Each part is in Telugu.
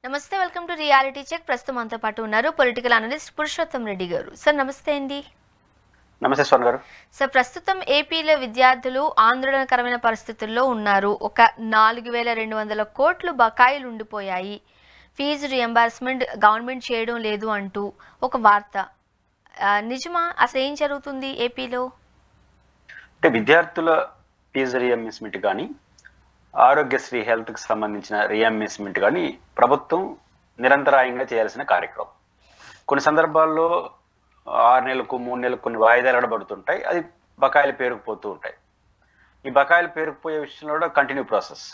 నమస్తే, వెల్కమ్ టు రియాలిటీ చెక్. ప్రస్తుతం మనతో పాటు ఉన్నారు పొలిటికల్ అనలిస్ట్ పురుషోత్తం రెడ్డి గారు. సార్ నమస్తే అండి. నమస్తే స్వర్ణ గారు. సార్, ప్రస్తుతం ఏపీలో విద్యార్థులు ఆందోళనకరమైన పరిస్థితుల్లో ఉన్నారు. ఒక 4200 కోట్లు బకాయిలు ఉండిపోయాయి. ఫీజు రియంబర్స్మెంట్ గవర్నమెంట్ చేయడం లేదు అంటూ ఒక వార్త. నిజమా? అసలు ఏం జరుగుతుంది ఏపీలో? అంటే విద్యార్థుల ఫీజు రియంబర్స్మెంట్ కానీ, ఆరోగ్యశ్రీ హెల్త్కి సంబంధించిన రియంబర్స్మెంట్ కానీ ప్రభుత్వం నిరంతరాయంగా చేయాల్సిన కార్యక్రమం. కొన్ని సందర్భాల్లో 6 నెలలకు 3 నెలలకు కొన్ని వాయిదాలు కూడా పడుతుంటాయి. అది బకాయిలు పేరుకుపోతూ ఉంటాయి. ఈ బకాయిలు పేరుకుపోయే విషయంలో కూడా కంటిన్యూ ప్రాసెస్.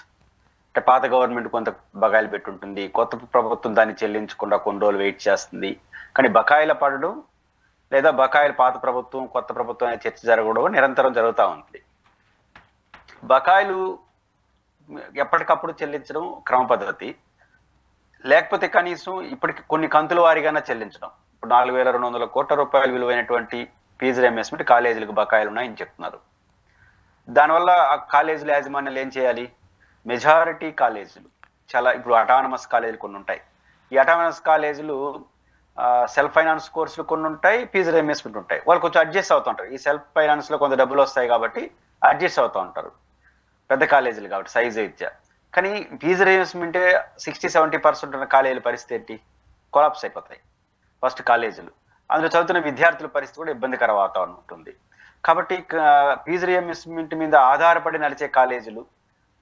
అంటే పాత గవర్నమెంట్ కొంత బకాయిలు పెట్టుంటుంది, కొత్త ప్రభుత్వం దాన్ని చెల్లించకుండా కొన్ని రోజులు వెయిట్ చేస్తుంది. కానీ బకాయిల పడడం లేదా బకాయిలు పాత ప్రభుత్వం కొత్త ప్రభుత్వం అనే చర్చ జరగడం నిరంతరం జరుగుతూ ఉంది. బకాయిలు ఎప్పటికప్పుడు చెల్లించడం క్రమ పద్ధతి, లేకపోతే కనీసం ఇప్పటికి కొన్ని కంతుల వారీగానే చెల్లించడం. ఇప్పుడు 4200 కోట్ల రూపాయలు విలువైనటువంటి ఫీజు రియంబర్స్మెంట్ కాలేజీలకు బకాయిలు ఉన్నాయని చెప్తున్నారు. దానివల్ల ఆ కాలేజీల యాజమాన్యాలు ఏం చేయాలి? మెజారిటీ కాలేజీలు చాలా ఇప్పుడు అటానమస్ కాలేజీలు కొన్ని ఉంటాయి. ఈ అటానమస్ కాలేజీలు సెల్ఫ్ ఫైనాన్స్ కోర్సులు కొన్ని ఉంటాయి, ఫీజు రియంబర్స్మెంట్ ఉంటాయి. వాళ్ళు కొంచెం అడ్జస్ట్ అవుతూ ఉంటారు. ఈ సెల్ఫ్ ఫైనాన్స్లో కొంత డబ్బులు వస్తాయి కాబట్టి అడ్జస్ట్ అవుతూ ఉంటారు, పెద్ద కాలేజీలు కాబట్టి సైజు ఇచ్చా. కానీ ఫీజు రియంబర్స్మెంటే 60-70% ఉన్న కాలేజీల పరిస్థితి ఏంటి? కొలాప్స్ అయిపోతాయి ఫస్ట్ కాలేజీలు. అందులో చదువుతున్న విద్యార్థుల పరిస్థితి కూడా ఇబ్బందికర వాతావరణం ఉంటుంది. కాబట్టి ఫీజు రియంబర్స్మెంట్ మీద ఆధారపడి నడిచే కాలేజీలు,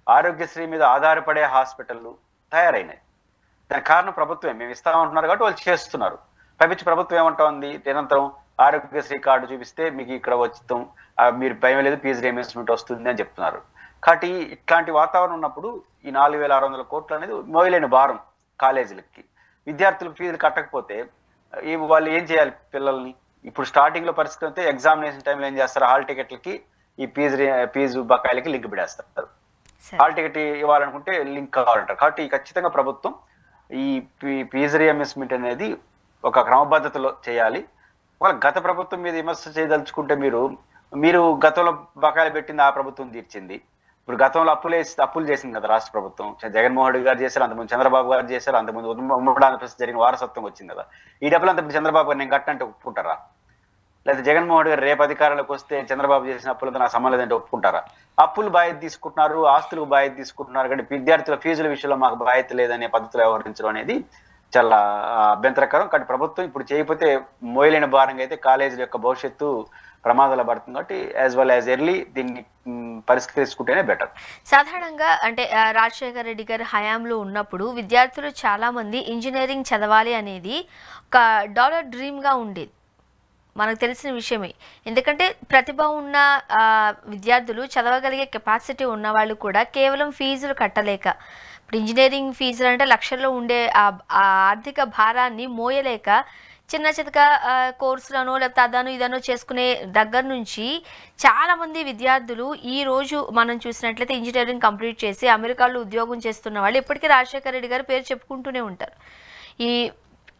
ఆరోగ్యశ్రీ మీద ఆధారపడే హాస్పిటళ్ళు తయారైనాయి. దానికి కారణం ప్రభుత్వమే. మేము ఇస్తామంటున్నారు కాబట్టి వాళ్ళు చేస్తున్నారు. పైపించి ప్రభుత్వం ఏమంటా ఉంది? నిరంతరం ఆరోగ్యశ్రీ కార్డు చూపిస్తే మీకు ఇక్కడ ఉచితం, మీరు భయం లేదు, ఫీజు రియంబర్స్మెంట్ వస్తుంది అని చెప్తున్నారు. కాబట్టి ఇట్లాంటి వాతావరణం ఉన్నప్పుడు ఈ 4600 కోట్లు అనేది మోయలేని భారం కాలేజీలకి. విద్యార్థులకు ఫీజులు కట్టకపోతే వాళ్ళు ఏం చేయాలి పిల్లల్ని? ఇప్పుడు స్టార్టింగ్ లో పరిస్థితి అయితే ఎగ్జామినేషన్ టైంలో ఏం చేస్తారు? హాల్ టికెట్లకి ఈ ఫీజు బకాయిలకి లింక్ పెడేస్తారు. హాల్ టికెట్ ఇవ్వాలనుకుంటే లింక్ కావాలంటారు. కాబట్టి ఖచ్చితంగా ప్రభుత్వం ఈ ఫీజు రియంబర్స్మెంట్ అనేది ఒక క్రమబద్ధతలో చేయాలి. వాళ్ళ గత ప్రభుత్వం మీద విమర్శ చేయదలుచుకుంటే మీరు గతంలో బకాయిలు పెట్టింది ఆ ప్రభుత్వం తీర్చింది. ఇప్పుడు గతంలో అప్పులు చేసింది కదా రాష్ట్ర ప్రభుత్వం. జగన్మోహన్ రెడ్డి గారు చేశారు, అంతకుముందు చంద్రబాబు గారు చేశారు, అంతకుముందు ఉమ్మడి ఆంధ్రప్రదేశ్ జరిగిన వారసత్వం వచ్చింది కదా. ఈ డబ్బులు అంత చంద్రబాబు గారు నేను కట్టంటే ఒప్పుకుంటారా? లేదా జగన్మోహన్ రెడ్డి గారు రేపు అధికారంలోకి వస్తే చంద్రబాబు చేసిన అప్పులతో నాకు సంబంధం లేదంటే ఒప్పుకుంటారా? అప్పులు బాధ్యత తీసుకుంటున్నారు, ఆస్తులకు బాధ్యత తీసుకుంటున్నారు. కానీ విద్యార్థుల ఫీజుల విషయంలో మాకు బాధ్యత లేదనే పద్ధతిలో వ్యవహరించడం అనేది చాలా అభ్యంతరకరం. కానీ ప్రభుత్వం ఇప్పుడు చేయకపోతే మోయలేని భారంగా అయితే కాలేజీల యొక్క భవిష్యత్తు ప్రమాదాలు పడుతుంది. కాబట్టి యాజ్ వెల్ యాజ్ ఎర్లీ దీన్ని పరిష్కరించుకుంటేనే బెటర్. సాధారణంగా అంటే రాజశేఖర రెడ్డి గారి హయాంలో ఉన్నప్పుడు విద్యార్థులు చాలా మంది ఇంజనీరింగ్ చదవాలి అనేది ఒక డాలర్ డ్రీమ్గా ఉండేది, మనకు తెలిసిన విషయమే. ఎందుకంటే ప్రతిభ ఉన్న విద్యార్థులు, చదవగలిగే కెపాసిటీ ఉన్న వాళ్ళు కూడా కేవలం ఫీజులు కట్టలేక, ఇప్పుడు ఇంజనీరింగ్ ఫీజులు అంటే లక్షల్లో ఉండే ఆ ఆర్థిక భారాన్ని మోయలేక చిన్న చితక కోర్సులను లేకపోతే అదను ఇదనో చేసుకునే దగ్గర నుంచి చాలామంది విద్యార్థులు ఈ రోజు మనం చూసినట్లయితే ఇంజనీరింగ్ కంప్లీట్ చేసి అమెరికాలో ఉద్యోగం చేస్తున్న వాళ్ళు ఇప్పటికీ రాజశేఖర రెడ్డి గారి పేరు చెప్పుకుంటూనే ఉంటారు. ఈ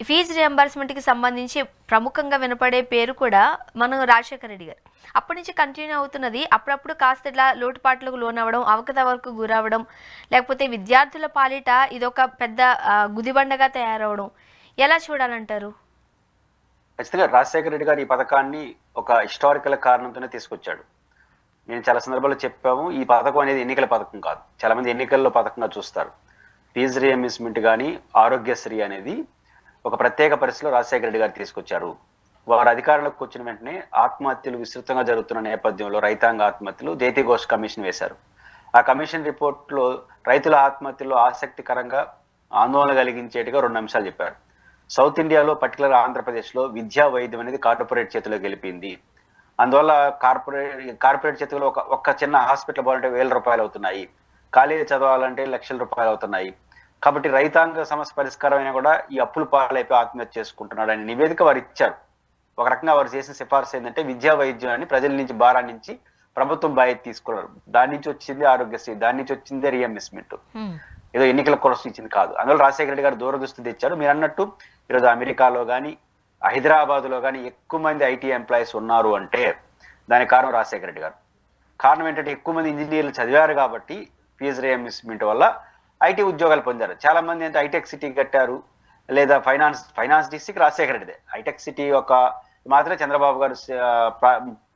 ఫీజు రియంబర్స్మెంట్కి సంబంధించి ప్రముఖంగా వినపడే పేరు కూడా మనం రాజశేఖర రెడ్డి గారు. అప్పటి నుంచి కంటిన్యూ అవుతున్నది. అప్పుడప్పుడు కాస్త ఇట్లా లోటుపాట్లకు లోనవ్వడం, అవకతవకకు గురవడం, లేకపోతే విద్యార్థుల పాలిట ఇదొక పెద్ద గుదిబండగా తయారవడం ఎలా చూడాలంటారు? ఖచ్చితంగా రాజశేఖర రెడ్డి గారు ఈ పథకాన్ని ఒక హిస్టారికల్ కారణంతోనే తీసుకొచ్చాడు. నేను చాలా సందర్భాల్లో చెప్పాము, ఈ పథకం అనేది ఎన్నికల పథకం కాదు. చాలా మంది ఎన్నికల్లో పథకంగా చూస్తారు. ఫీజు రియంబర్స్మెంట్ కానీ ఆరోగ్యశ్రీ అనేది ఒక ప్రత్యేక పరిస్థితిలో రాజశేఖర రెడ్డి గారు తీసుకొచ్చారు. వారు అధికారంలోకి వచ్చిన వెంటనే ఆత్మహత్యలు విస్తృతంగా జరుగుతున్న నేపథ్యంలో రైతాంగ ఆత్మహత్యలు జైతీ ఘోష్ కమిషన్ వేశారు. ఆ కమిషన్ రిపోర్ట్లో రైతుల ఆత్మహత్యల్లో ఆసక్తికరంగా ఆందోళన కలిగించేట్టుగా 2 అంశాలు చెప్పారు. సౌత్ ఇండియాలో పర్టికులర్ ఆంధ్రప్రదేశ్లో విద్యా వైద్యం అనేది కార్పొరేట్ చేతిలో గెలిపింది. అందువల్ల కార్పొరేట్ చేతిలో ఒక చిన్న హాస్పిటల్ పోవాలంటే 1000 రూపాయలు అవుతున్నాయి, కాలేజీ చదవాలంటే లక్షల రూపాయలు అవుతున్నాయి. కాబట్టి రైతాంగ సమస్య పరిష్కారం అయినా కూడా ఈ అప్పులు పాలైపోయి ఆత్మహత్య చేసుకుంటున్నాడు అనే నివేదిక వారు ఇచ్చారు. ఒక రకంగా వారు చేసిన సిఫార్సు ఏంటంటే విద్యా వైద్యాన్ని ప్రజల నుంచి భారాన్ని నుంచి ప్రభుత్వం బాధ్యత తీసుకున్నారు. దాని నుంచి వచ్చింది ఆరోగ్యశ్రీ, దాని నుంచి వచ్చింది రియంబర్స్మెంట్. ఏదో ఎన్నికల కోసం ఇచ్చింది కాదు. అందువల్ల రాజశేఖర రెడ్డి గారు దూరదృష్టి తెచ్చాడు. మీరు అన్నట్టు ఈరోజు అమెరికాలో కానీ హైదరాబాద్లో కానీ ఎక్కువ మంది ఐటీ ఎంప్లాయీస్ ఉన్నారు అంటే దానికి కారణం రాజశేఖర రెడ్డి గారు. కారణం ఏంటంటే ఎక్కువ మంది ఇంజనీర్లు చదివారు కాబట్టి ఫీజు రియంబర్స్మెంట్ వల్ల ఐటీ ఉద్యోగాలు పొందారు. చాలా మంది అంటే హైటెక్ సిటీ కట్టారు, లేదా ఫైనాన్స్ డిస్ట్రిక్ట్ రాజశేఖర రెడ్డిదే. హైటెక్ సిటీ ఒక మాత్రమే చంద్రబాబు గారు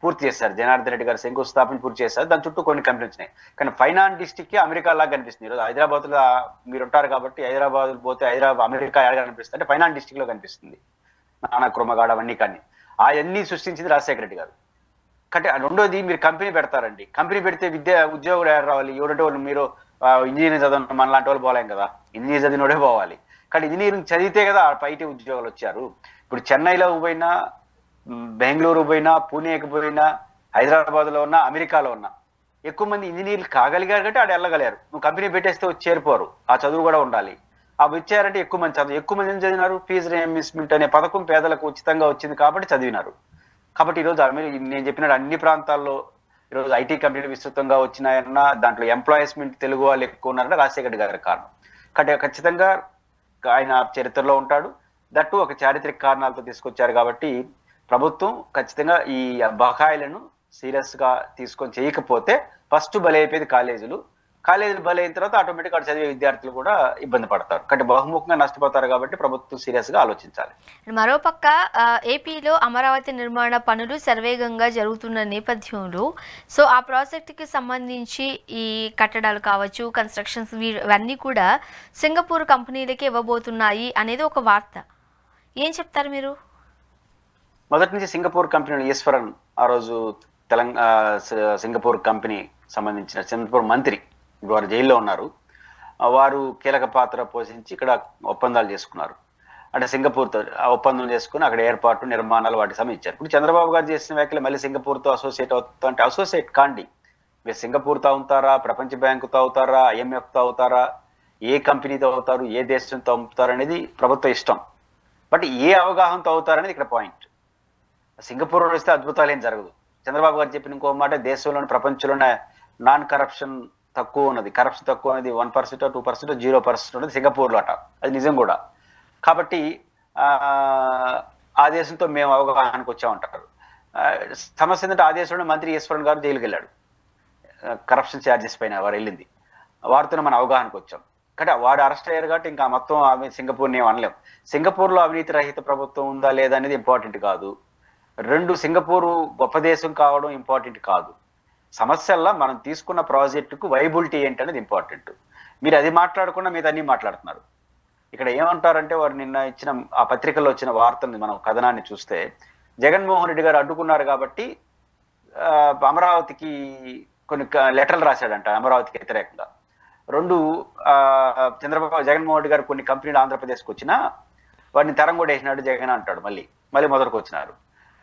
పూర్తి చేశారు. జనార్దన్ రెడ్డి గారు శంకుస్థాపన పూర్తి చేశారు. దాని చుట్టూ కొన్ని కంపెనీలు వచ్చినాయి. కానీ ఫైనాన్స్ డిస్ట్రిక్ట్ అమెరికా లాగా కనిపిస్తుంది. ఈరోజు హైదరాబాద్ లో మీరు ఉంటారు కాబట్టి హైదరాబాద్ పోతే అమెరికా ఎలా కనిపిస్తుంది అంటే ఫైనాన్స్ డిస్ట్రిక్ట్ లో కనిపిస్తుంది. నానా కుర్మగాడ అవన్నీ కానీ అవన్నీ సృష్టించింది రాజశేఖర రెడ్డి గారు. అంటే రెండోది, మీరు కంపెనీ పెడతారండి. కంపెనీ పెడితే ఉద్యోగులు ఎవరు రావాలి? ఎవరంటే వాళ్ళు మీరు ఇంజనీరింగ్ చదవడం మన లాంటి వాళ్ళు పోలేం కదా, ఇంజనీరింగ్ చదివినోడే పోవాలి. కానీ ఇంజనీరింగ్ చదివితే కదా ఐటీ ఉద్యోగాలు వచ్చారు. ఇప్పుడు చెన్నైలో పోయినా, బెంగళూరు పోయినా, పూణేకి పోయినా, హైదరాబాద్లో ఉన్నా, అమెరికాలో ఉన్నా ఎక్కువ మంది ఇంజనీర్లు కాగలిగారు కాబట్టి ఆడ వెళ్ళగలిగారు. నువ్వు కంపెనీ పెట్టేస్తే వచ్చి చేరిపోరు. ఆ చదువు కూడా ఉండాలి. అవి వచ్చారంటే ఎక్కువ మంది ఏం చదివినారు? ఫీజు రియంబర్స్మెంట్ అనే పథకం పేదలకు ఉచితంగా వచ్చింది కాబట్టి చదివినారు. కాబట్టి ఈరోజు నేను చెప్పినట్టు అన్ని ప్రాంతాల్లో ఈరోజు ఐటీ కంపెనీలు విస్తృతంగా వచ్చినాయన్నా, దాంట్లో ఎంప్లాయ్మెంట్ తెలుగు వాళ్ళు ఎక్కువ ఉన్నారంటే రాజశేఖర రెడ్డి గారి కారణం. కాబట్టి ఖచ్చితంగా ఆయన చరిత్రలో ఉంటాడు. దట్టు ఒక చారిత్రక కారణాలతో తీసుకొచ్చారు. కాబట్టి ప్రభుత్వం ఖచ్చితంగా ఈ బకాయిలను సీరియస్ గా తీసుకొని చేయకపోతే ఫస్ట్ బలైపోయేది కాలేజీలు బలైన తర్వాత ఆటోమేటిక్ అక్కడ చదివే విద్యార్థులు కూడా ఇబ్బంది పడతారు. కాబట్టి బహుముఖంగా నష్టపోతారు. కాబట్టి ప్రభుత్వం సీరియస్ గా ఆలోచించాలి. మరోపక్క ఏపీలో అమరావతి నిర్మాణ పనులు శరవేగంగా జరుగుతున్న నేపథ్యంలో సో ఆ ప్రాజెక్టుకి సంబంధించి ఈ కట్టడాలు కావచ్చు, కన్స్ట్రక్షన్స్ ఇవన్నీ కూడా సింగపూర్ కంపెనీలకి ఇవ్వబోతున్నాయి అనేది ఒక వార్త. ఏం చెప్తారు మీరు? మొదటి నుంచి సింగపూర్ కంపెనీ ఈశ్వరన్ ఆ రోజు సింగపూర్ కంపెనీ సంబంధించిన సింగపూర్ మంత్రి, వారు జైల్లో ఉన్నారు. వారు కీలక పాత్ర పోషించి ఇక్కడ ఒప్పందాలు చేసుకున్నారు. అంటే సింగపూర్తో ఒప్పందం చేసుకుని అక్కడ ఏర్పాటు, నిర్మాణాలు వాటికి సంబంధించారు. ఇప్పుడు చంద్రబాబు గారు చేసిన వ్యాఖ్యలు మళ్ళీ సింగపూర్తో అసోసియేట్ అవుతా అంటే అసోసియేట్ కాండి. మీరు సింగపూర్తో అవుతారా, ప్రపంచ బ్యాంకుతో అవుతారా, IMFతో అవుతారా, ఏ కంపెనీతో అవుతారు, ఏ దేశంతో అవుతారు అనేది ప్రభుత్వ ఇష్టం. బట్ ఏ అవగాహనతో అవుతారనేది ఇక్కడ పాయింట్. సింగపూర్ వస్తే అద్భుతాలు ఏం జరగదు. చంద్రబాబు గారు చెప్పిన ఇంకో మాట, దేశంలోని ప్రపంచంలోనే నాన్ కరప్షన్ తక్కువ ఉన్నది. కరప్షన్ తక్కువ అనేది 1%, 2%, 0% ఉన్నది సింగపూర్లో అట. అది నిజం కూడా. కాబట్టి ఆ దేశంతో మేము అవగాహనకు వచ్చామంటారు. సమస్య ఏంటంటే ఆ దేశంలో మంత్రి ఈశ్వరన్ గారు జైలుకి వెళ్ళాడు. కరప్షన్ ఛార్జెస్ పైన వారు వెళ్ళింది. వారితో మనం అవగాహనకు వచ్చాం. కానీ వాడు అరెస్ట్ అయ్యారు కాబట్టి ఇంకా మొత్తం సింగపూర్ని ఏం అనలేం. సింగపూర్లో అవినీతి రహిత ప్రభుత్వం ఉందా లేదా అనేది ఇంపార్టెంట్ కాదు. రెండు, సింగపూరు గొప్ప దేశం కావడం ఇంపార్టెంట్ కాదు. సమస్యల్లో మనం తీసుకున్న ప్రాజెక్టుకు వైబిలిటీ ఏంటి అనేది ఇంపార్టెంట్. మీరు అది మాట్లాడకుండా మీద అన్ని మాట్లాడుతున్నారు. ఇక్కడ ఏమంటారంటే, వారు నిన్న ఇచ్చిన ఆ పత్రికల్లో వచ్చిన వార్తని మనం కథనాన్ని చూస్తే, జగన్మోహన్ రెడ్డి గారు అడ్డుకున్నారు కాబట్టి అమరావతికి కొన్ని లెటర్లు రాశాడంట అమరావతికి వ్యతిరేకంగా. రెండు, జగన్మోహన్ రెడ్డి గారు కొన్ని కంపెనీలు ఆంధ్రప్రదేశ్కి వచ్చినా వాడిని తెరం కూడా వేసినాడు జగన్ అంటాడు. మళ్ళీ మొదలుకు వచ్చినారు.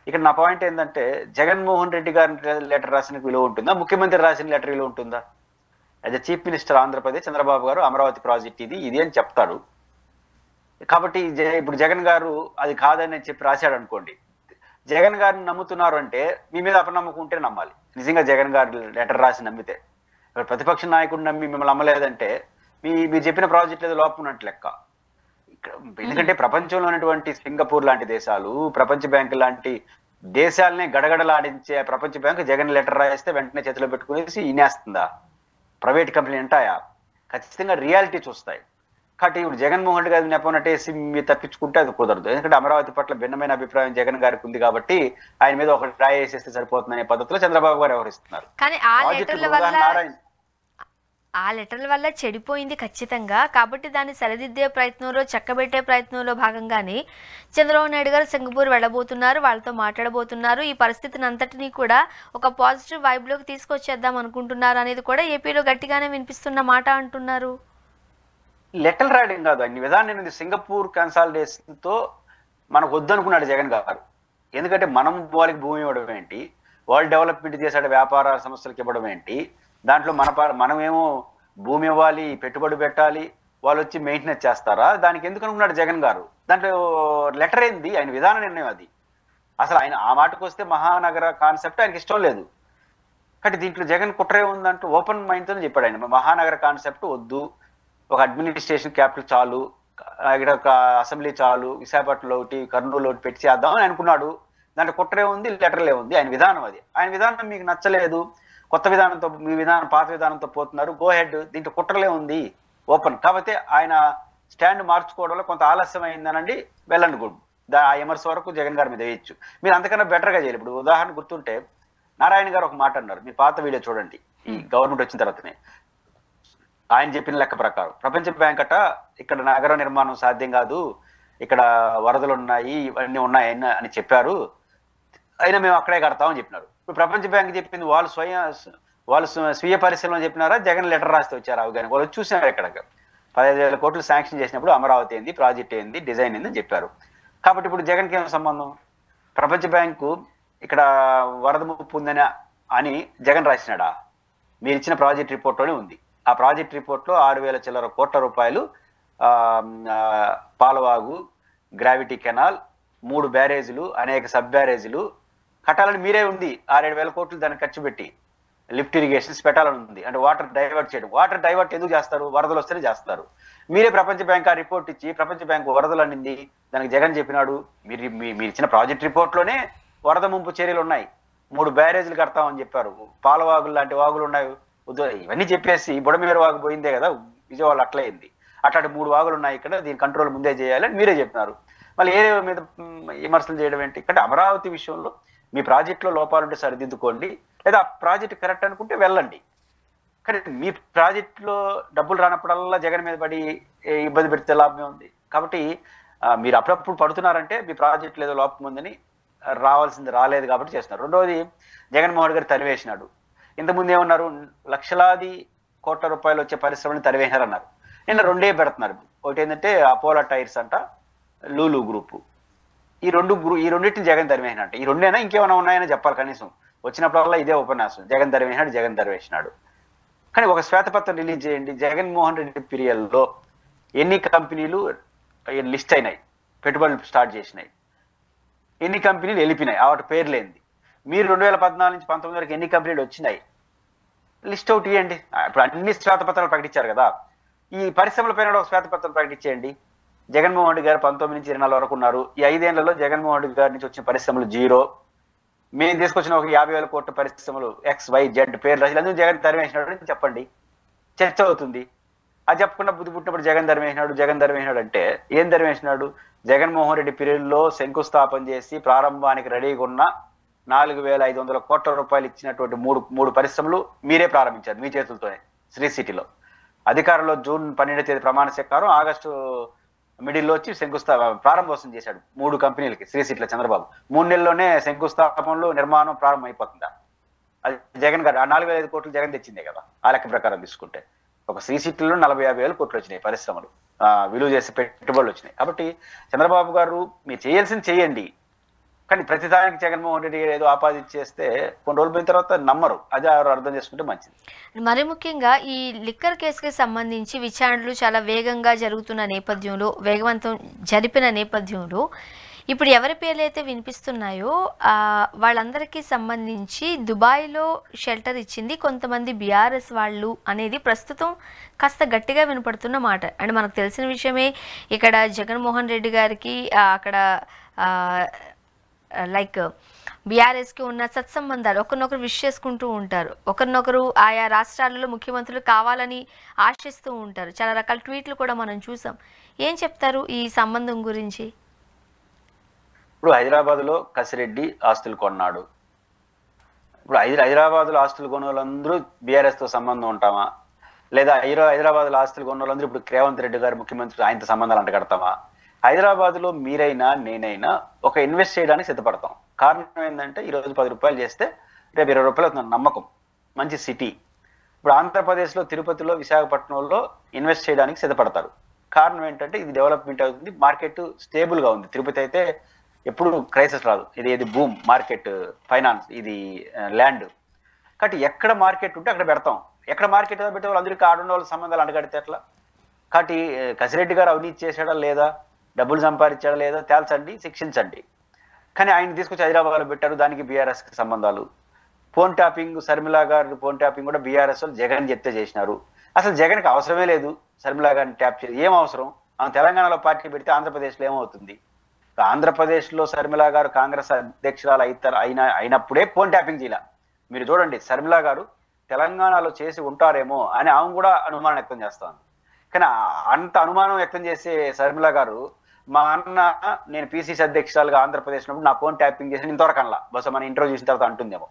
ఇక్కడ నా పాయింట్ ఏంటంటే, జగన్మోహన్ రెడ్డి గారి లెటర్ రాసిన విలువ ఉంటుందా, ముఖ్యమంత్రి రాసిన లెటర్ విలువ ఉంటుందా? As a chief minister Andhra Pradesh Chandrababu గారు అమరావతి ప్రాజెక్ట్ ఇది అని చెప్తాడు. కాబట్టి ఇప్పుడు జగన్ గారు అది కాదని చెప్పి రాశాడు అనుకోండి, జగన్ గారిని నమ్ముతున్నారు అంటే మీ మీద అపనమ్మకం ఉంటే నమ్మాలి. నిజంగా జగన్ గారు లెటర్ రాసి నమ్మితే. ప్రతిపక్ష నాయకుడు నమ్మి మిమ్మల్ని నమ్మలేదంటే మీరు చెప్పిన ప్రాజెక్ట్ ఏదో లోపం ఉన్నట్టు లెక్క. ఎందుకంటే ప్రపంచంలో ఉన్నటువంటి సింగపూర్ లాంటి దేశాలు, ప్రపంచ బ్యాంకు లాంటి దేశాలనే గడగడలాడించే ప్రపంచ బ్యాంకు జగన్ లెటర్ రాయిస్తే వెంటనే చేతిలో పెట్టుకునేసి ఇనేస్తుందా? Private company అంటాయా? ఖచ్చితంగా రియాలిటీ చూస్తాయి. కాబట్టి ఇప్పుడు జగన్మోహన్ రెడ్డి గారిని నెపనట్టేసి మీరు తప్పించుకుంటే అది కుదరదు. ఎందుకంటే అమరావతి పట్ల భిన్నమైన అభిప్రాయం జగన్ గారికి ఉంది కాబట్టి ఆయన మీద ఒక రాయి వేసేస్తే సరిపోతుందనే పద్ధతిలో చంద్రబాబు గారు వ్యవహరిస్తున్నారు. ఆ లెటర్ల వల్ల చెడిపోయింది ఖచ్చితంగా. కాబట్టి దాన్ని సరిదిద్దే ప్రయత్నంలో, చక్కబెట్టే ప్రయత్నంలో భాగంగానే చంద్రబాబు నాయుడు గారు సింగపూర్ వెళ్ళబోతున్నారు, వాళ్ళతో మాట్లాడబోతున్నారు. ఈ పరిస్థితిని అంతటినీ కూడా ఒక పాజిటివ్ వైబ్లోకి తీసుకొచ్చేద్దాం అనుకుంటున్నారు అనేది కూడా ఏపీలో గట్టిగానే వినిపిస్తున్న మాట అంటున్నారు. లెటర్లు రాయడం కాదు, అన్ని విధానం సింగపూర్ కన్సాలిడేషన్ తో మనకు వద్దనుకున్నాడు జగన్ గారు. ఎందుకంటే మనం వాళ్ళకి భూమి ఇవ్వడం ఏంటి, వాళ్ళు డెవలప్మెంట్ చేసాడు వ్యాపార సంస్థలకు ఇవ్వడం ఏంటి, దాంట్లో మనమేమో భూమి ఇవ్వాలి, పెట్టుబడి పెట్టాలి, వాళ్ళు వచ్చి మెయింటెనెన్స్ చేస్తారా? దానికి ఎందుకు అనుకున్నాడు జగన్ గారు? దాంట్లో లెటర్ ఏంది? ఆయన విధాన నిర్ణయం అది. అసలు ఆయన ఆ మాటకు వస్తే మహానగర కాన్సెప్ట్ ఆయనకి ఇష్టం లేదు. కాబట్టి దీంట్లో జగన్ కుట్రే ఉందంటూ ఓపెన్ మైండ్తో చెప్పాడు ఆయన. మహానగర కాన్సెప్ట్ వద్దు, ఒక అడ్మినిస్ట్రేషన్ క్యాపిటల్ చాలు, ఇక్కడ ఒక అసెంబ్లీ చాలు, విశాఖపట్నంలో ఒకటి, కర్నూలు ఒకటి పెట్టి చేద్దామని అనుకున్నాడు. దాంట్లో కుట్రే ఉంది, లెటర్లే ఉంది. ఆయన విధానం అది. ఆయన విధానం మీకు నచ్చలేదు, కొత్త విధానంతో మీ విధానం పాత విధానంతో పోతున్నారు, గో హెడ్, దీంట్లో కుట్రలే ఉంది. ఓపెన్. కాకపోతే ఆయన స్టాండ్ మార్చుకోవడంలో కొంత ఆలస్యం అయిందనండి, వెళ్ళండి గుడ్. ఆ ఎమర్స్ వరకు జగన్ గారి మీద వేయచ్చు. మీరు అంతకన్నా బెటర్గా చేయాలి. ఇప్పుడు ఉదాహరణ గుర్తుంటే నారాయణ గారు ఒక మాట అన్నారు, మీ పాత వీడియో చూడండి, ఈ గవర్నమెంట్ వచ్చిన తర్వాతనే. ఆయన చెప్పిన లెక్క ప్రకారం ప్రపంచ బ్యాంక్ అట ఇక్కడ నగర నిర్మాణం సాధ్యం కాదు, ఇక్కడ వరదలు ఉన్నాయి, ఇవన్నీ ఉన్నాయి అని చెప్పారు, అయినా మేము అక్కడే కడతామని చెప్పినారు. ఇప్పుడు ప్రపంచ బ్యాంక్ చెప్పింది వాళ్ళు స్వీయ పరిశీలన చెప్పినారా, జగన్ లెటర్ రాస్తే వచ్చారు అవగానే వాళ్ళు చూసినారు. ఇక్కడ 15,000 కోట్లు శాంక్షన్ చేసినప్పుడు అమరావతి ఏంది, ప్రాజెక్ట్ ఏంది, డిజైన్ ఏంది అని చెప్పారు. కాబట్టి ఇప్పుడు జగన్కి ఏం సంబంధం? ప్రపంచ బ్యాంకు ఇక్కడ వరద ముప్పు ఉందని అని జగన్ రాసినాడా? మీరు ఇచ్చిన ప్రాజెక్ట్ రిపోర్ట్లోనే ఉంది. ఆ ప్రాజెక్ట్ రిపోర్ట్లో 6,000 చిల్లర కోట్ల రూపాయలు పాలవాగు, గ్రావిటీ కెనాల్, 3 బ్యారేజీలు, అనేక సబ్ బ్యారేజీలు కట్టాలని మీరే ఉంది. 6,000-7,000 కోట్లు దానికి ఖర్చు పెట్టి లిఫ్ట్ ఇరిగేషన్స్ పెట్టాలని ఉంది. అంటే వాటర్ డైవర్ట్ చేయడం. వాటర్ డైవర్ట్ ఎందుకు చేస్తారు? వరదలు వస్తేనే చేస్తారు. మీరే ప్రపంచ బ్యాంక్ ఆ రిపోర్ట్ ఇచ్చి ప్రపంచ బ్యాంక్ వరదలు అనింది, దానికి జగన్ చెప్పినాడు. మీరు ఇచ్చిన ప్రాజెక్ట్ రిపోర్ట్లోనే వరద ముంపు చర్యలు ఉన్నాయి, 3 బ్యారేజీలు కడతామని చెప్పారు, పాలవాగులు లాంటి వాగులు ఉన్నాయి, ఇవన్నీ చెప్పేసి బుడమేరు వాగు పోయిందే కదా విజయవాడ, అట్లా అయింది. అట్లాంటి 3 వాగులు ఉన్నాయి ఇక్కడ, దీని కంట్రోల్ ముందే చేయాలని మీరే చెప్పినారు. మళ్ళీ ఏ మీద విమర్శలు చేయడం ఏంటి? అంటే అమరావతి విషయంలో మీ ప్రాజెక్టులో లోపాలుంటే సరిదిద్దుకోండి, లేదా ఆ ప్రాజెక్ట్ కరెక్ట్ అనుకుంటే వెళ్ళండి. కానీ మీ ప్రాజెక్టులో డబ్బులు రానప్పుడల్లా జగన్ మీద పడి ఇబ్బంది పెడితే లాభమే ఉంది. కాబట్టి మీరు అప్పుడప్పుడు పడుతున్నారంటే మీ ప్రాజెక్టులో ఏదో లోపం ఉందని, రావాల్సింది రాలేదు కాబట్టి చేస్తున్నారు. రెండవది, జగన్మోహన్ రెడ్డి గారు తరివేసినాడు. ఇంతకుముందు ఏమన్నారు, లక్షలాది కోట్ల రూపాయలు వచ్చే పరిశ్రమని తరివేశారన్నారు. నిన్న 2 పెడుతున్నారు. ఒకటి ఏంటంటే అపోలో టైర్స్ అంట, లూలు గ్రూపు. ఈ రెండింటిని జగన్ తరివేసినట్ట. ఈ 2 ఇంకేమైనా ఉన్నాయని చెప్పాలి కనీసం. వచ్చినప్పుడల్లా ఇదే ఉపన్యాసం, జగన్ తరివేసినాడు. కానీ ఒక శ్వేతపత్రం రిలీజ్ చేయండి, జగన్మోహన్ రెడ్డి పీరియడ్లో ఎన్ని కంపెనీలు లిస్ట్ అయినాయి, పెట్టుబడులు స్టార్ట్ చేసినాయి, ఎన్ని కంపెనీలు వెళ్ళిపోయినాయి, వాటి పేర్లేంది. మీరు 2014 నుంచి 19 వరకు ఎన్ని కంపెనీలు వచ్చినాయి, లిస్ట్ అవుట్ ఇవ్వండి. ఇప్పుడు అన్ని శ్వేతపత్రాలు ప్రకటించారు కదా, ఈ పరిశ్రమల పైన ఒక శ్వేతపత్రం ప్రకటించేయండి. జగన్మోహన్ రెడ్డి గారు 19 నుంచి 24 వరకు ఉన్నారు. ఈ 5 ఏళ్లలో జగన్మోహన్ రెడ్డి గారి నుంచి వచ్చిన పరిశ్రమలు 0. మేము తీసుకొచ్చిన ఒక 50,000 కోట్ల పరిశ్రమలు XYZ పేర్లు రాసి అందుకు జగన్ తరివేసినాడు చెప్పండి, చర్చ అవుతుంది. అది చెప్పకుండా బుద్ధి పుట్టినప్పుడు జగన్ తరివేసినాడు అంటే ఏం తరివేసినాడు? జగన్మోహన్ రెడ్డి పీరియడ్లో శంకుస్థాపన చేసి ప్రారంభానికి రెడీగా ఉన్న 4,500 కోట్ల రూపాయలు ఇచ్చినటువంటి మూడు పరిశ్రమలు మీరే ప్రారంభించారు మీ చేతులతోనే. శ్రీ సిటీలో అధికారంలో జూన్ 12వ తేదీ ప్రమాణ స్వీకారం, ఆగస్టు మిడిల్లో వచ్చి ప్రారంభోత్సవం చేశాడు 3 కంపెనీలకి శ్రీ సిటీలో చంద్రబాబు. 3 నెలల్లోనే శంకుస్థాపనలో నిర్మాణం ప్రారంభం అయిపోతుందా? అది జగన్ గారు ఆ 4,500 కోట్లు జగన్ తెచ్చిందే కదా. ఆ లెక్క ప్రకారం తీసుకుంటే ఒక శ్రీ సిటీలో 40,000-50,000 కోట్లు వచ్చినాయి పరిశ్రమలు, విలువ చేసే పెట్టుబడులు వచ్చినాయి. కాబట్టి చంద్రబాబు గారు మీరు చేయాల్సింది చేయండి, కానీ ప్రతిదానికి జగన్మోహన్ రెడ్డి ఏదో ఆపాదించేస్తే కొన్ని రోజులు పోయిన తర్వాత నమ్మరు. అది అర్థం చేసుకుంటే మంచిది. మరి ముఖ్యంగా ఈ లిక్కర్ కేసుకి సంబంధించి విచారణలు చాలా వేగంగా జరుగుతున్న నేపథ్యంలో, వేగవంతం జరిపిన నేపథ్యంలో ఇప్పుడు ఎవరి పేర్లు అయితే వినిపిస్తున్నాయో వాళ్ళందరికీ సంబంధించి దుబాయ్లో షెల్టర్ ఇచ్చింది కొంతమంది బీఆర్ఎస్ వాళ్ళు అనేది ప్రస్తుతం కాస్త గట్టిగా వినపడుతున్న మాట. అంటే మనకు తెలిసిన విషయమే, ఇక్కడ జగన్మోహన్ రెడ్డి గారికి అక్కడ లైక్ బీఆర్ఎస్కి ఉన్న సత్సంబంధాలు, ఒకరినొకరు విష్ చేసుకుంటూ ఉంటారు, ఒకరినొకరు ఆయా రాష్ట్రాలలో ముఖ్యమంత్రులు కావాలని ఆశిస్తూ ఉంటారు. చాలా రకాల ట్వీట్లు కూడా మనం చూసాం. ఏం చెప్తారు ఈ సంబంధం గురించి? ఇప్పుడు హైదరాబాద్లో కసిరెడ్డి ఆస్తులు కొన్నాడు. ఇప్పుడు హైదరాబాద్లో ఆస్తులు కొన్న వాళ్ళందరూ బీఆర్ఎస్తో సంబంధం ఉంటామా? లేదా హైదరాబాద్లో ఆస్తులు కొన్న వాళ్ళందరూ ఇప్పుడు రేవంత్ రెడ్డి గారు ముఖ్యమంత్రి ఆయనతో సంబంధాలు అంటగడతామా? హైదరాబాద్లో మీరైనా నేనైనా ఒక ఇన్వెస్ట్ చేయడానికి సిద్ధపడతాం. కారణం ఏంటంటే ఈరోజు 10 రూపాయలు చేస్తే రేపు 20 రూపాయలు అవుతుంది నమ్మకం. మంచి సిటీ. ఇప్పుడు ఆంధ్రప్రదేశ్లో తిరుపతిలో విశాఖపట్నంలో ఇన్వెస్ట్ చేయడానికి సిద్ధపడతారు. కారణం ఏంటంటే ఇది డెవలప్మెంట్ అవుతుంది, మార్కెట్ స్టేబుల్గా ఉంది. తిరుపతి అయితే ఎప్పుడు క్రైసిస్ రాదు, ఇది బూమ్ మార్కెట్, ఫైనాన్స్, ఇది ల్యాండ్. కాబట్టి ఎక్కడ మార్కెట్ ఉంటే అక్కడ పెడతాం. ఎక్కడ మార్కెట్ పెట్టే వాళ్ళు అందరికీ ఆడున్న వాళ్ళ సంబంధాలు అంటగడితే ఎట్లా? కాబట్టి కసిరెడ్డి గారు అవినీతి చేశాడా లేదా, డబ్బులు సంపాదించాడా లేదా తేల్చండి, శిక్షించండి. కానీ ఆయన తీసుకొచ్చి హైదరాబాద్లో పెట్టారు, దానికి బీఆర్ఎస్కి సంబంధాలు. ఫోన్ ట్యాపింగ్, శర్మిలా గారు ఫోన్ ట్యాపింగ్ కూడా బీఆర్ఎస్ వాళ్ళు జగన్ చెప్తే చేసినారు. అసలు జగన్కి అవసరమే లేదు శర్మిలా గారిని ట్యాప్ చేసి, ఏం అవసరం? ఆమె తెలంగాణలో పార్టీ పెడితే ఆంధ్రప్రదేశ్లో ఏమవుతుంది? ఆంధ్రప్రదేశ్లో శర్మిలా గారు కాంగ్రెస్ అధ్యక్షురాలు అయినప్పుడే ఫోన్ ట్యాపింగ్ చేయాల. మీరు చూడండి, శర్మిలా గారు తెలంగాణలో చేసి ఉంటారేమో అని ఆమె కూడా అనుమానం వ్యక్తం చేస్తాను. కానీ అంత అనుమానం వ్యక్తం చేసే షర్మిల గారు మా అన్న నేను పిసిసి అధ్యక్షురాలుగా ఆంధ్రప్రదేశ్ ఉన్నప్పుడు నా ఫోన్ ట్యాపింగ్ చేసి ఇంతవరకు అనలా బహుశా మన ఇంటర్వ్యూ చూసిన తర్వాత అంటుందేమో.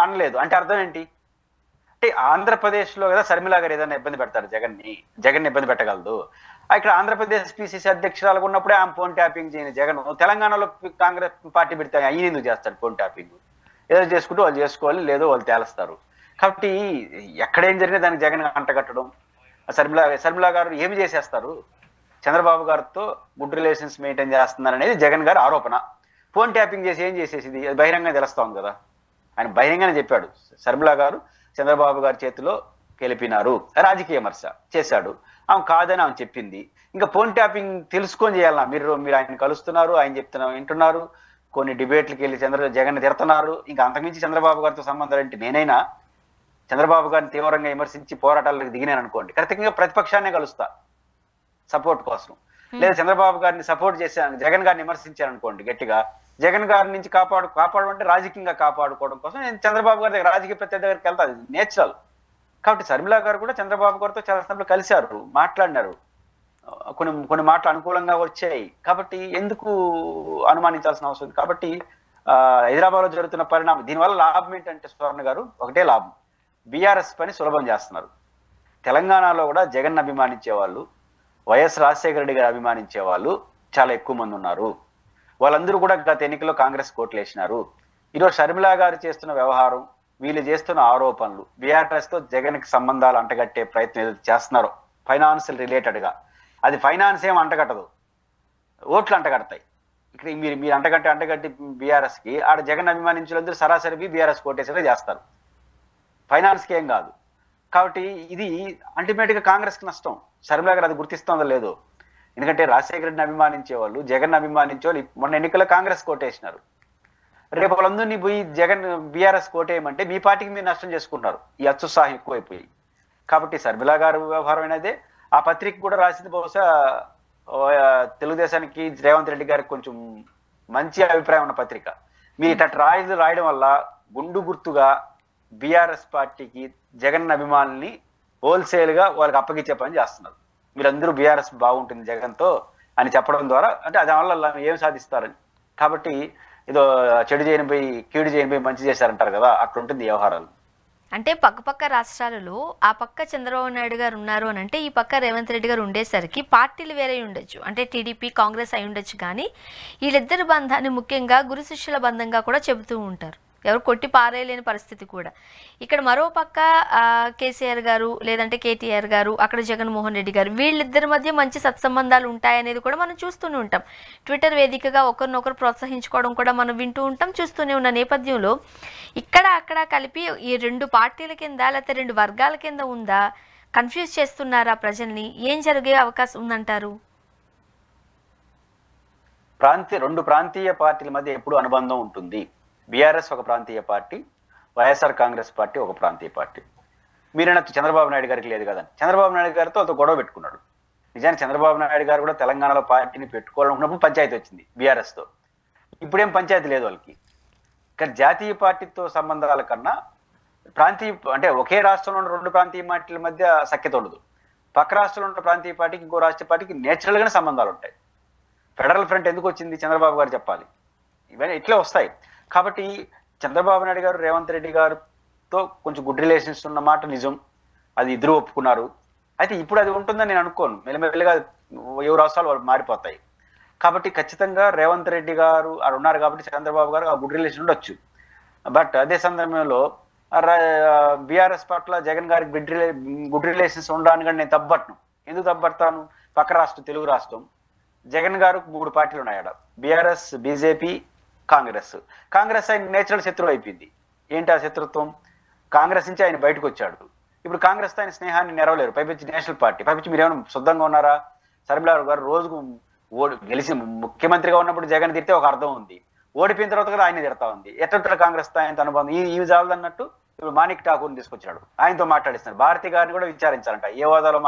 అనలేదు అంటే అర్థం ఏంటి? అంటే ఆంధ్రప్రదేశ్ లో కదా షర్మిల గారు ఏదైనా ఇబ్బంది పెడతారు జగన్ ఇబ్బంది పెట్టగలదు. ఇక్కడ ఆంధ్రప్రదేశ్ పిసిసి అధ్యక్షురాలుగా ఉన్నప్పుడే ఆమె ఫోన్ ట్యాపింగ్ చేయని జగన్ తెలంగాణలో కాంగ్రెస్ పార్టీ పెడితే ఆయన ఎందుకు చేస్తాడు ఫోన్ ట్యాపింగ్? ఏదో చేసుకుంటూ వాళ్ళు చేసుకోవాలి, లేదో వాళ్ళు తేలుస్తారు. కాబట్టి ఎక్కడేం జరిగినా దానికి జగన్ అంటగట్టడం, షర్మిల గారు ఏమి చేసేస్తారు? చంద్రబాబు గారితో గుడ్ రిలేషన్స్ మెయింటైన్ చేస్తున్నారు అనేది జగన్ గారి ఆరోపణ. ఫోన్ ట్యాపింగ్ చేసి ఏం చేసేసింది? అది బహిరంగంగా తెలుస్తా ఉంది కదా. ఆయన బహిరంగానే చెప్పాడు షర్మిల గారు చంద్రబాబు గారి చేతిలో గెలిపినారు, రాజకీయ విమర్శ చేశాడు. ఆమె కాదని ఆమె చెప్పింది. ఇంకా ఫోన్ ట్యాపింగ్ తెలుసుకొని చేయాలన్నా మీరు ఆయన కలుస్తున్నారు, ఆయన వింటున్నారు, కొన్ని డిబేట్లకు వెళ్ళి జగన్ తిడుతున్నారు. ఇంకా అంతకుమించి చంద్రబాబు గారితో సంబంధాలు ఏంటి? నేనైనా చంద్రబాబు గారిని తీవ్రంగా విమర్శించి పోరాటాలకు దిగినాను అనుకోండి, ఖచ్చితంగా ప్రతిపక్షాన్నే కలుస్తా సపోర్ట్ కోసం. లేదా చంద్రబాబు గారిని సపోర్ట్ చేశాను, జగన్ గారిని విమర్శించాను అనుకోండి గట్టిగా, జగన్ గారి నుంచి కాపాడమంటే రాజకీయంగా కాపాడుకోవడం కోసం నేను చంద్రబాబు గారి దగ్గర రాజకీయ ప్రత్యర్థి దగ్గరికి వెళ్తా. అది నేచురల్. కాబట్టి షర్మిల గారు కూడా చంద్రబాబు గారితో చాలా సందర్భాలు కలిశారు, మాట్లాడినారు, కొన్ని మాటలు అనుకూలంగా వచ్చాయి. కాబట్టి ఎందుకు అనుమానించాల్సిన అవసరం ఉంది? కాబట్టి హైదరాబాద్ లో జరుగుతున్న పరిణామం దీనివల్ల లాభం ఏంటంటే స్వర్ణ గారు ఒకటే లాభం, బీఆర్ఎస్ పని సులభం చేస్తున్నారు. తెలంగాణలో కూడా జగన్ అభిమానించే వాళ్ళు, వైఎస్ రాజశేఖర రెడ్డి గారు అభిమానించే వాళ్ళు చాలా ఎక్కువ మంది ఉన్నారు. వాళ్ళందరూ కూడా గత ఎన్నికల్లో కాంగ్రెస్ కోట్లు వేసినారు. ఈరోజు షర్మిల గారు చేస్తున్న వ్యవహారం, వీళ్ళు చేస్తున్న ఆరోపణలు, బీఆర్ఎస్ తో జగన్ కి సంబంధాలు అంటగట్టే ప్రయత్నం ఏదైతే చేస్తున్నారో ఫైనాన్షియల్ రిలేటెడ్ గా, అది ఫైనాన్స్ ఏం అంటగట్టదు, ఓట్లు అంటగడతాయి. ఇక్కడ మీరు అంటగట్టి బీఆర్ఎస్ కి ఆడ జగన్ అభిమానించులందరూ సరాసరి బీఆర్ఎస్ కోటేసేలా చేస్తారు, ఫైనాన్స్ కి ఏం కాదు. కాబట్టి ఇది అల్టిమేట్ గా కాంగ్రెస్ కి నష్టం. షర్మిల గారు అది గుర్తిస్తుందో లేదో. ఎందుకంటే రాజశేఖర రెడ్డిని అభిమానించే వాళ్ళు, జగన్ అభిమానించే వాళ్ళు మొన్న ఎన్నికల్లో కాంగ్రెస్ కోటేసినారు. రేపు వాళ్ళందరినీ పోయి జగన్ బీఆర్ఎస్ కోటేయమంటే మీ పార్టీకి మీరు నష్టం చేసుకుంటారు, ఈ అత్యుత్సాహం ఎక్కువైపోయి. కాబట్టి షర్మిల గారు వ్యవహారం అయినదే. ఆ పత్రిక కూడా రాసింది బహుశా తెలుగుదేశానికి రేవంత్ రెడ్డి గారికి కొంచెం మంచి అభిప్రాయం ఉన్న పత్రిక. మీరు ఇట్లా రాయడం వల్ల గుండు గుర్తుగా బీఆర్ఎస్ పార్టీకి జగన్ అభిమానుల్ని హోల్సేల్ గా వాళ్ళకి అప్పగించే పని చేస్తున్నారు. మీరందరూ బీఆర్ఎస్ బాగుంటుంది జగన్తో అని చెప్పడం ద్వారా, అంటే దానివల్ల ఏం సాధిస్తారని. కాబట్టి ఏదో చెడు చేయనిపోయి కీడు చేయనిపోయి మంచి చేశారంటారు కదా, అట్లుంటుంది వ్యవహారాలు. అంటే పక్క రాష్ట్రాలలో ఆ పక్క చంద్రబాబు నాయుడు గారు ఉన్నారు అని అంటే ఈ పక్క రేవంత్ రెడ్డి గారు ఉండేసరికి పార్టీలు వేరే ఉండొచ్చు, అంటే టీడీపీ కాంగ్రెస్ అయి ఉండొచ్చు. కానీ వీళ్ళిద్దరి బంధాన్ని ముఖ్యంగా గురు శిష్యుల బంధంగా కూడా చెబుతూ ఉంటారు, ఎవరు కొట్టి పారేయలేని పరిస్థితి కూడా. ఇక్కడ మరో పక్క కేసీఆర్ గారు లేదంటే కేటీఆర్ గారు, అక్కడ జగన్మోహన్ రెడ్డి గారు, వీళ్ళిద్దరి మధ్య మంచి సత్సంబంధాలు ఉంటాయనేది కూడా మనం చూస్తూనే ఉంటాం. ట్విట్టర్ వేదికగా ఒకరినొకరు ప్రోత్సహించుకోవడం కూడా మనం వింటూ ఉంటాం, చూస్తూనే ఉన్న నేపథ్యంలో ఇక్కడ అక్కడ కలిపి ఈ రెండు పార్టీల కింద లేకపోతే రెండు వర్గాల కింద ఉందా? కన్ఫ్యూజ్ చేస్తున్నారా ప్రజల్ని? ఏం జరిగే అవకాశం ఉందంటారు? రెండు ప్రాంతీయ పార్టీల మధ్య ఎప్పుడు అనుబంధం ఉంటుంది. బీఆర్ఎస్ ఒక ప్రాంతీయ పార్టీ, వైఎస్ఆర్ కాంగ్రెస్ పార్టీ ఒక ప్రాంతీయ పార్టీ. మీరన్నట్టు చంద్రబాబు నాయుడు గారికి లేదు కదండి. చంద్రబాబు నాయుడు గారితో ఒక గొడవ పెట్టుకున్నాడు. నిజానికి చంద్రబాబు నాయుడు గారు కూడా తెలంగాణలో పార్టీని పెట్టుకోవాలనుకున్నప్పుడు పంచాయతీ వచ్చింది బీఆర్ఎస్ తో. ఇప్పుడేం పంచాయతీ లేదు వాళ్ళకి. కానీ జాతీయ పార్టీతో సంబంధాల కన్నా ప్రాంతీయ, అంటే ఒకే రాష్ట్రంలో ఉన్న రెండు ప్రాంతీయ పార్టీల మధ్య సఖ్యత ఉండదు. పక్క రాష్ట్రంలో ఉన్న ప్రాంతీయ పార్టీకి ఇంకో రాష్ట్ర పార్టీకి నేచురల్ గానే సంబంధాలు ఉంటాయి. ఫెడరల్ ఫ్రంట్ ఎందుకు వచ్చింది చంద్రబాబు గారు చెప్పాలి, ఇవన్నీ ఇట్లే వస్తాయి. కాబట్టి చంద్రబాబు నాయుడు గారు రేవంత్ రెడ్డి గారితో కొంచెం గుడ్ రిలేషన్స్ ఉన్న మాట నిజం, అది ఇద్దరు ఒప్పుకున్నారు. అయితే ఇప్పుడు అది ఉంటుందని నేను అనుకోను. మెల్లమెల్లగా ఏ రాష్ట్రాలు వాళ్ళు మారిపోతాయి. కాబట్టి ఖచ్చితంగా రేవంత్ రెడ్డి గారు అక్కడ ఉన్నారు కాబట్టి చంద్రబాబు గారు ఆ గుడ్ రిలేషన్ ఉండొచ్చు. బట్ అదే సందర్భంలో బీఆర్ఎస్ పట్ల జగన్ గారికి గుడ్ రిలేషన్స్ ఉండడానికి నేను తప్పబట్టను. ఎందుకు తప్పబడతాను? పక్క రాష్ట్రం తెలుగు రాష్ట్రం, జగన్ గారు 3 పార్టీలు ఉన్నాయి ఆడ, బీఆర్ఎస్, బీజేపీ, కాంగ్రెస్. కాంగ్రెస్ ఆయన నేచురల్ శత్రువు అయిపోయింది. ఏంటి ఆ శత్రుత్వం? కాంగ్రెస్ నుంచి ఆయన బయటకు వచ్చాడు. ఇప్పుడు కాంగ్రెస్ తో ఆయన స్నేహాన్ని నెరవలేరు. పైపించి నేషనల్ పార్టీ, పైపించి మీరేమైనా శుద్ధంగా ఉన్నారా? షర్మిల గారు రోజుకు గెలిచి ముఖ్యమంత్రిగా ఉన్నప్పుడు జగన్ తిడితే ఒక అర్థం ఉంది, ఓడిపోయిన తర్వాత కూడా ఆయన తిడతా ఉంది. ఎట్లా కాంగ్రెస్ తో ఆయనతో అనుబంధం? ఈ జాబులు అన్నట్టు ఇప్పుడు మాణిక్ ఠాకూర్ని తీసుకొచ్చాడు, ఆయనతో మాట్లాడిస్తున్నారు. భారతి గారిని కూడా విచారించాలంట, ఏ హోదాలో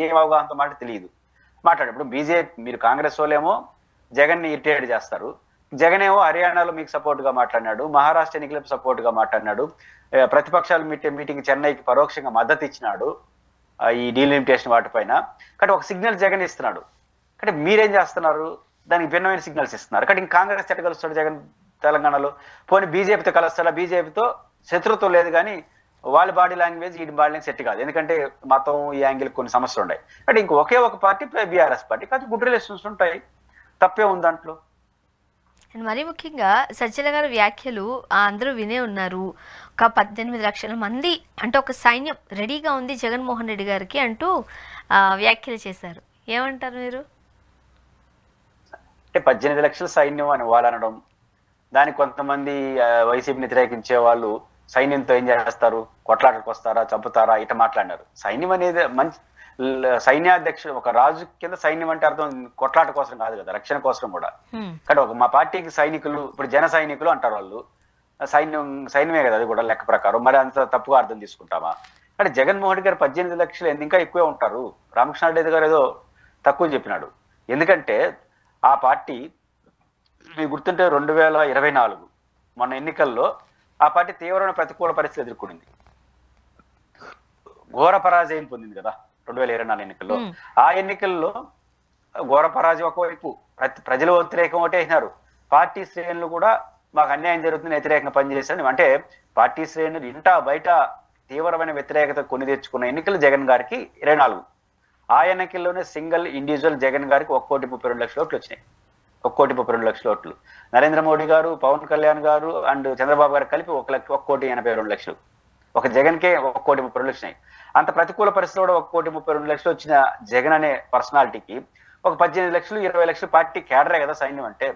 ఏ అవగాహనతో మాట తెలియదు మాట్లాడు. ఇప్పుడు బీజేపీ, మీరు కాంగ్రెస్ వాళ్ళేమో జగన్ ని ఇరిటేట్ చేస్తారు, జగన్ ఏమో హర్యానాలో మీకు సపోర్ట్ గా మాట్లాడినాడు, మహారాష్ట్ర ఎన్నికలకు సపోర్ట్ గా మాట్లాడినాడు, ప్రతిపక్షాలు మీటింగ్ చెన్నైకి పరోక్షంగా మద్దతు ఇచ్చినాడు. ఈ డీలిమిటేషన్ వాటిపైన. కాబట్టి ఒక సిగ్నల్ జగన్ ఇస్తున్నాడు. అంటే మీరేం చేస్తున్నారు? దానికి భిన్నమైన సిగ్నల్స్ ఇస్తున్నారు. కాబట్టి ఇంకా కాంగ్రెస్ ఎట్ట కలుస్తాడు జగన్ తెలంగాణలో? పోనీ బీజేపీతో కలుస్తాడా? బీజేపీతో శత్రుత్వం లేదు, కానీ వాళ్ళ బాడీ లాంగ్వేజ్ ఈ బాడీ లాంగ్వేజ్ సెట్ కాదు. ఎందుకంటే మతం ఈ యాంగిల్ కొన్ని సమస్యలు ఉన్నాయి. అంటే ఇంక ఒకే ఒక పార్టీ బీఆర్ఎస్ పార్టీ, కాదు గుడ్ రిలేషన్స్ ఉంటాయి, తప్పే ఉంది దాంట్లో. అండ్ మరీ ముఖ్యంగా సజ్జల గారి వ్యాఖ్యలు అందరూ వినే ఉన్నారు. ఒక 18 లక్షల మంది అంటే ఒక సైన్యం రెడీగా ఉంది జగన్మోహన్ రెడ్డి గారికి అంటూ వ్యాఖ్యలు చేశారు. ఏమంటారు మీరు? అంటే 18 లక్షల సైన్యం అని వాళ్ళు అనడం, దానికి కొంతమంది వైసీపీని వ్యతిరేకించే వాళ్ళు సైన్యంతో ఏం చేస్తారు, కొట్లాటకు వస్తారా, చంపుతారా, ఇట మాట్లాడినారు. సైన్యం అనేది మంచి సైన్యాధ్యక్షుడు, ఒక రాజు కింద సైన్యం అంటే అర్థం కొట్లాట కోసం కాదు కదా, రక్షణ కోసం కూడా. కానీ ఒక మా పార్టీకి సైనికులు, ఇప్పుడు జన సైనికులు అంటారు వాళ్ళు, సైన్యమే కదా అది కూడా లెక్క ప్రకారం. మరి అంత తప్పుగా అర్థం తీసుకుంటామా? అంటే జగన్మోహన్ రెడ్డి గారు 18 లక్షలు ఇంకా ఎక్కువే ఉంటారు. రామకృష్ణారెడ్డి గారు ఏదో తక్కువ చెప్పినాడు. ఎందుకంటే ఆ పార్టీ మీకు గుర్తుంటే 2024 మొన్న ఎన్నికల్లో ఆ పార్టీ తీవ్రమైన ప్రతికూల పరిస్థితులు ఎదుర్కొంది, ఘోర పరాజయం పొందింది కదా 2024 ఎన్నికల్లో. ఆ ఎన్నికల్లో ఘోర పరాజయం ఒకవైపు, ప్రజలు వ్యతిరేకం ఒకటే అయినారు, పార్టీ శ్రేణులు కూడా మాకు అన్యాయం జరుగుతుంది వ్యతిరేకంగా పనిచేశారు. అంటే పార్టీ శ్రేణులు ఇంటా బయట తీవ్రమైన వ్యతిరేకత కొని తెచ్చుకున్న ఎన్నికలు జగన్ గారికి 24. ఆ ఎన్నికల్లోనే సింగిల్ ఇండివిజువల్ జగన్ గారికి 1,32,00,000 ఓట్లు వచ్చినాయి. 1,32,00,000 ఓట్లు. నరేంద్ర మోడీ గారు, పవన్ కళ్యాణ్ గారు అండ్ చంద్రబాబు గారు కలిపి 1,82,00,000. ఒక జగన్కే 1,32,00,000 వచ్చినాయి. అంత ప్రతికూల పరిస్థితుల్లో కూడా 1,32,00,000 వచ్చిన జగన్ అనే పర్సనాలిటీకి ఒక 18 లక్షలు 20 లక్షలు పార్టీ కేడరే కదా సైన్యం అంటే.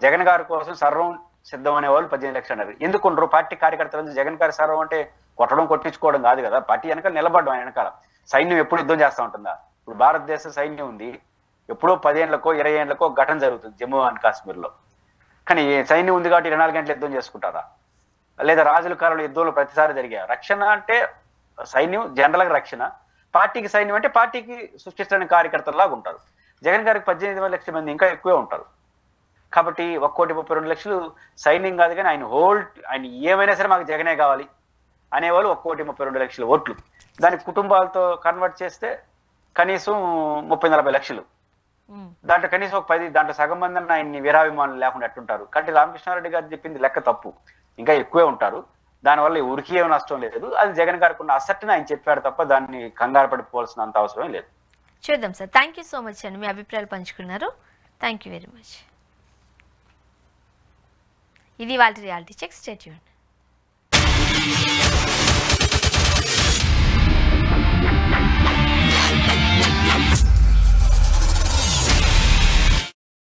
జగన్ గారి కోసం సర్వం సిద్ధం అనే వాళ్ళు 18 లక్షలు అన్నారు. ఎందుకుంటారు? పార్టీ కార్యకర్తలు జగన్ గారి సర్వం అంటే కొట్టడం కొట్టించుకోవడం కాదు కదా, పార్టీ వెనకాల నిలబడడం. ఆయన వెనకాల సైన్యం ఎప్పుడు యుద్ధం చేస్తూ ఉంటుందా? ఇప్పుడు భారతదేశ సైన్యం ఉంది, ఎప్పుడో 10 ఏళ్లకో 20 ఏళ్లకో ఘటన జరుగుతుంది జమ్మూ అండ్ కాశ్మీర్లో. కానీ సైన్యం ఉంది కాబట్టి 24 గంటలు యుద్ధం చేసుకుంటారా? లేదా రాజుల కాలంలో యుద్ధంలో ప్రతిసారి జరిగాయి. రక్షణ అంటే సైన్యం జనరల్గా రక్షణ, పార్టీకి సైన్యం అంటే పార్టీకి సృష్టించడానికి కార్యకర్తలాగా ఉంటారు. జగన్ గారికి 18 లక్షల మంది ఇంకా ఎక్కువే ఉంటారు. కాబట్టి 1,32,00,000 సైన్యం కాదు, కానీ ఆయన ఏమైనా సరే మాకు జగనే కావాలి అనేవాళ్ళు 1,32,00,000 ఓట్లు. దాని కుటుంబాలతో కన్వర్ట్ చేస్తే కనీసం 30-40 లక్షలు. దాంట్లో కనీసం ఒక 10, దాంట్లో సగం మంది ఆయన్ని వీరాభిమానులు లేకుండా ఎట్టుంటారు. కాబట్టి రామకృష్ణారెడ్డి గారు చెప్పింది లెక్క తప్పు, ఇంకా ఎక్కువే ఉంటారు. దానివల్ల ఊరికి ఏమి నష్టం లేదు. అది జగన్ గారికి ఉన్న అసట్టుని ఆయన చెప్పాడు తప్ప దాన్ని కంగారు పడిపోవాల్సిన అంత అవసరం లేదు. చూద్దాం sir. Thank you so much అండి, మీ అభిప్రాయాలు పంచుకున్నారు. Thank you very much. ఇది వాళ్ళ రియాలిటీ చెక్. Stay tuned.